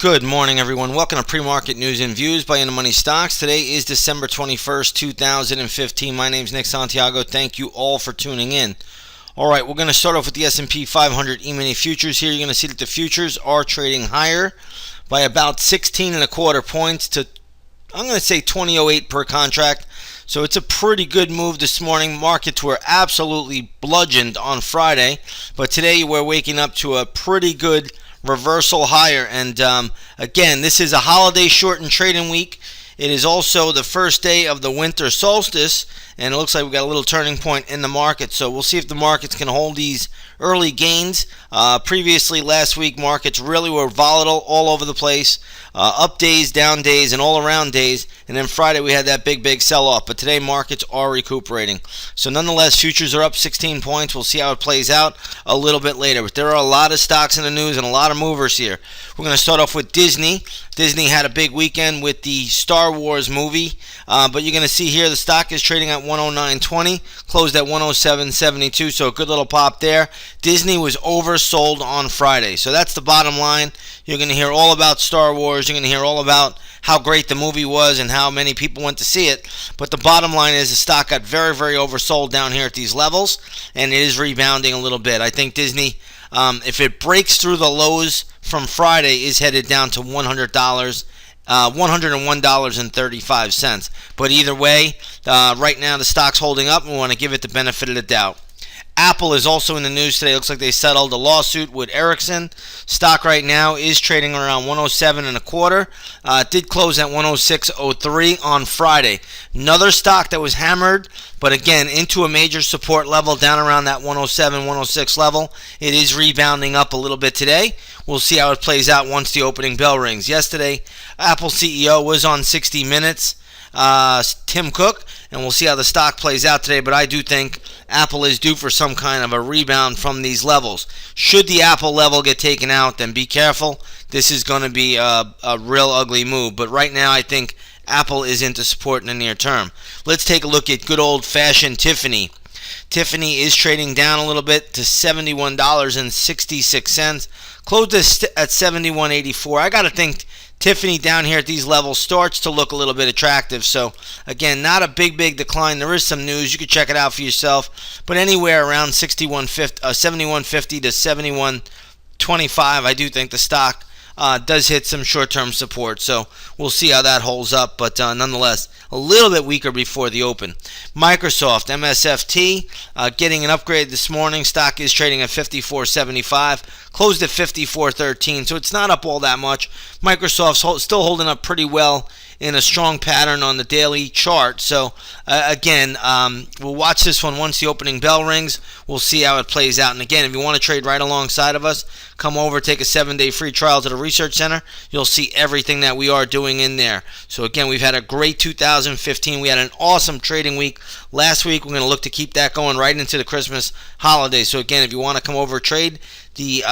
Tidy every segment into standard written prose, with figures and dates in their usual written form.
Good morning, everyone. Welcome to Pre-Market News and Views by InTheMoneyStocks. Today is December 21st, 2015. My name is Nick Santiago. Thank you all for tuning in. All right, we're going to start off with the S&P 500 E-mini futures here. You're going to see that the futures are trading higher by about 16.25 points to, I'm going to say, 20.08 per contract. So it's a pretty good move this morning. Markets were absolutely bludgeoned on Friday, but today we're waking up to a pretty good reversal higher. And again, this is a holiday shortened trading week. It is also the first day of the winter solstice, and it looks like we got a little turning point in the market. So we'll see if the markets can hold these early gains. Previously, last week, markets really were volatile all over the place. Up days, down days, and all around days. And then Friday, we had that big sell-off. But today, markets are recuperating. So nonetheless, futures are up 16 points. We'll see how it plays out a little bit later. But there are a lot of stocks in the news and a lot of movers here. We're going to start off with Disney. Disney had a big weekend with the Star Wars movie. But you're going to see here the stock is trading at 109.20, closed at 107.72, so a good little pop there. Disney was oversold on Friday, so that's the bottom line. You're going to hear all about Star Wars. You're going to hear all about how great the movie was and how many people went to see it. But the bottom line is the stock got very oversold down here at these levels, and it is rebounding a little bit. I think Disney, if it breaks through the lows from Friday, is headed down to $100. $101.35. But either way, right now the stock's holding up, and we want to give it the benefit of the doubt. Apple is also in the news today. It looks like they settled a lawsuit with Ericsson. Stock right now is trading around 107.25. It did close at 106.03 on Friday. Another stock that was hammered, but again, into a major support level down around that 107, 106 level. It is rebounding up a little bit today. We'll see how it plays out once the opening bell rings. Yesterday, Apple CEO was on 60 Minutes, Tim Cook, and we'll see how the stock plays out today. But I do think Apple is due for some kind of a rebound from these levels. Should the Apple level get taken out, then be careful. This is going to be a real ugly move. But right now, I think Apple is into support in the near term. Let's take a look at good old-fashioned Tiffany. Tiffany is trading down a little bit to $71.66. Closed at $71.84. I got to think Tiffany down here at these levels starts to look a little bit attractive. So, again, not a big decline. There is some news. You can check it out for yourself. But anywhere around $71.50 to $71.25, I do think the stock does hit some short-term support. So we'll see how that holds up. But nonetheless, a little bit weaker before the open. Microsoft, MSFT, getting an upgrade this morning. Stock is trading at $54.75. Closed at $54.13. So it's not up all that much. Microsoft's still holding up pretty well in a strong pattern on the daily chart. So again, we'll watch this one once the opening bell rings. We'll see how it plays out. And again, if you want to trade right alongside of us, come over, take a 7-day free trial to the Research Center. You'll see everything that we are doing in there. So again, we've had a great 2015. We had an awesome trading week last week. We're going to look to keep that going right into the Christmas holidays. So again, if you want to come over, trade the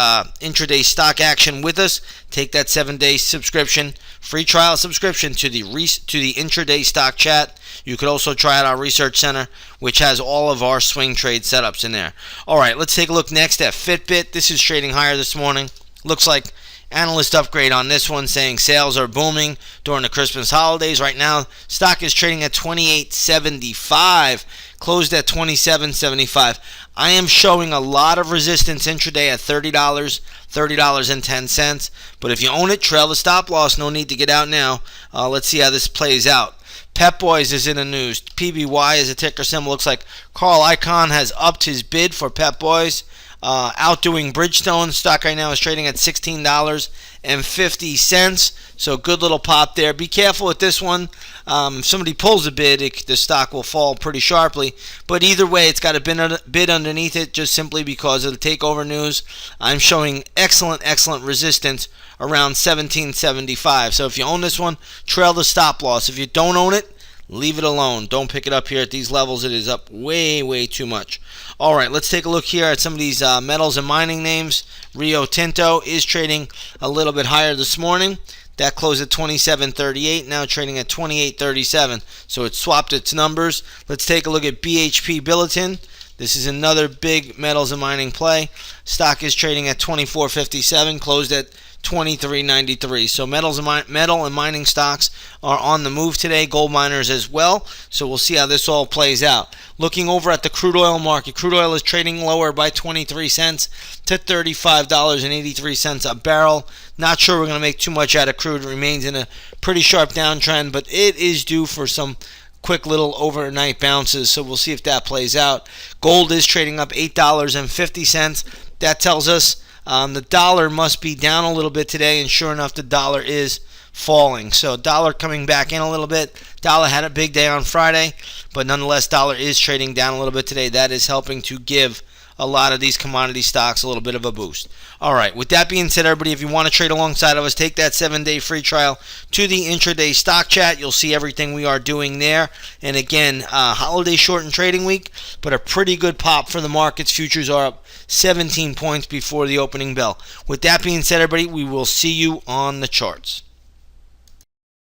intraday stock action with us, take that 7-day subscription, free trial subscription to the intraday stock chat. You could also try out our Research Center, which has all of our swing trade setups in there. All right, let's take a look next at Fitbit. This is trading higher this morning. Looks like analyst upgrade on this one, saying sales are booming during the Christmas holidays. Right now, stock is trading at $28.75, closed at $27.75. I am showing a lot of resistance intraday at $30, $30.10. But if you own it, trail the stop loss. No need to get out now. Let's see how this plays out. Pep Boys is in the news. PBY is a ticker symbol. Looks like Carl Icahn has upped his bid for Pep Boys, outdoing Bridgestone. Stock right now is trading at $16.50. So good little pop there. Be careful with this one. If somebody pulls a bid, the stock will fall pretty sharply. But either way, it's got a bid underneath it just simply because of the takeover news. I'm showing excellent resistance around $17.75. So if you own this one, trail the stop loss. If you don't own it, leave it alone. Don't pick it up here at these levels. It is up way too much. All right, let's take a look here at some of these metals and mining names. Rio Tinto is trading a little bit higher this morning. That closed at $27.38, now trading at $28.37. So it swapped its numbers. Let's take a look at BHP Billiton. This is another big metals and mining play. Stock is trading at $24.57, closed at $23.93. So metal and mining stocks are on the move today, gold miners as well. So we'll see how this all plays out. Looking over at the crude oil market, crude oil is trading lower by 23 cents to $35.83 a barrel. Not sure we're going to make too much out of crude. It remains in a pretty sharp downtrend, but it is due for some quick little overnight bounces, so we'll see if that plays out. Gold is trading up $8.50. That tells us the dollar must be down a little bit today, and sure enough, the dollar is falling. So dollar coming back in a little bit. Dollar had a big day on Friday, but nonetheless, dollar is trading down a little bit today. That is helping to give a lot of these commodity stocks a little bit of a boost. All right, with that being said, everybody, if you want to trade alongside of us, take that 7-day free trial to the intraday stock chat. You'll see everything we are doing there. And again, holiday shortened trading week, but a pretty good pop for the markets. Futures are up 17 points before the opening bell. With that being said, everybody, we will see you on the charts.